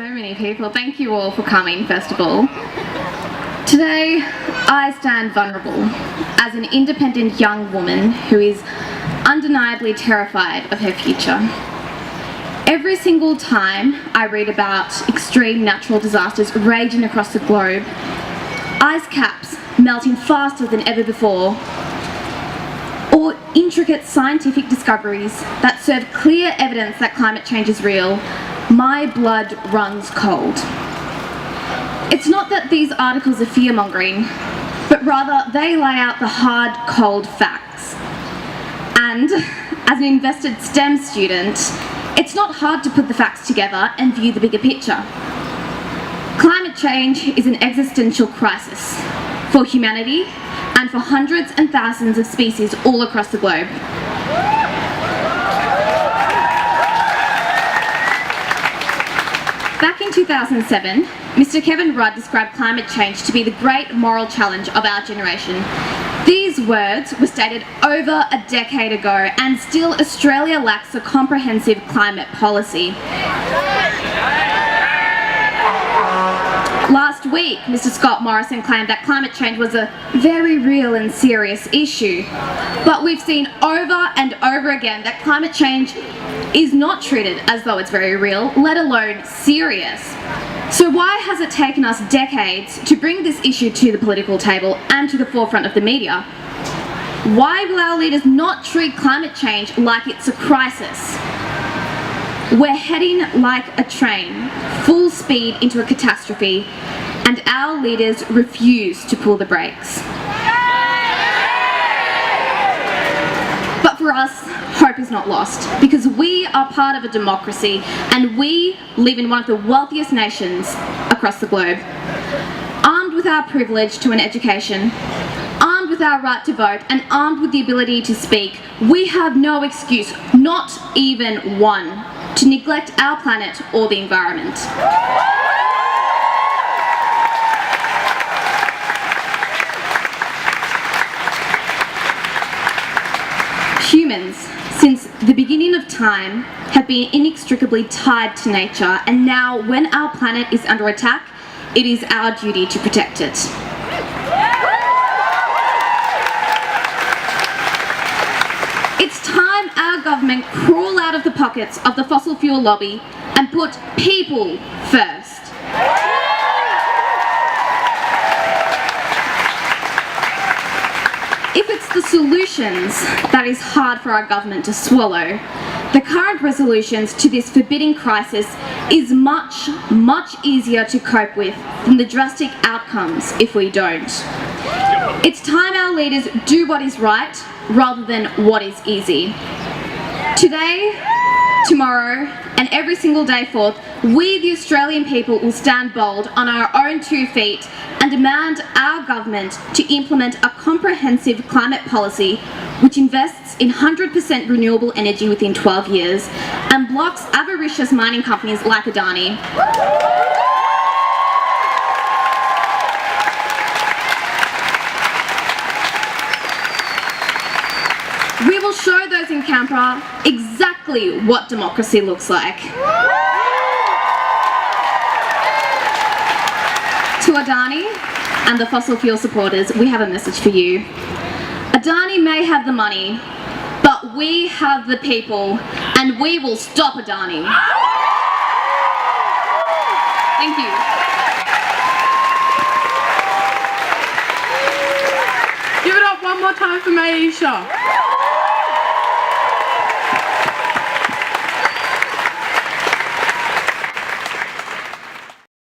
So many people. Thank you all for coming, first of all. Today, I stand vulnerable as an independent young woman who is undeniably terrified of her future. Every single time I read about extreme natural disasters raging across the globe, ice caps melting faster than ever before, or intricate scientific discoveries that serve clear evidence that climate change is real, my blood runs cold. It's not that these articles are fear-mongering, but rather they lay out the hard, cold facts. And as an invested STEM student, it's not hard to put the facts together and view the bigger picture. Climate change is an existential crisis for humanity and for hundreds and thousands of species all across the globe. Back in 2007, Mr. Kevin Rudd described climate change to be the great moral challenge of our generation. These words were stated over a decade ago, and still Australia lacks a comprehensive climate policy. Last week, Mr. Scott Morrison claimed that climate change was a very real and serious issue. But we've seen over and over again that climate change is not treated as though it's very real, let alone serious. So why has it taken us decades to bring this issue to the political table and to the forefront of the media? Why will our leaders not treat climate change like it's a crisis? We're heading like a train, full speed into a catastrophe, and our leaders refuse to pull the brakes. But for us, hope is not lost, because we are part of a democracy and we live in one of the wealthiest nations across the globe. Armed with our privilege to an education, armed with our right to vote, and armed with the ability to speak, we have no excuse, not even one, to neglect our planet or the environment. Humans, since the beginning of time, have been inextricably tied to nature, and now when our planet is under attack, it is our duty to protect it. It's time our government crawl out of the pockets of the fossil fuel lobby and put people first. If it's the solutions that is hard for our government to swallow, the current resolutions to this forbidding crisis is much, much easier to cope with than the drastic outcomes if we don't. It's time our leaders do what is right rather than what is easy. Today, tomorrow, and every single day forth, we the Australian people will stand bold on our own 2 feet and demand our government to implement a comprehensive climate policy which invests in 100% renewable energy within 12 years and blocks avaricious mining companies like Adani. We will show those in Canberra exactly what democracy looks like. To Adani and the fossil fuel supporters, we have a message for you. Adani may have the money, but we have the people, and we will stop Adani. Thank you. Give it up one more time for Maisha.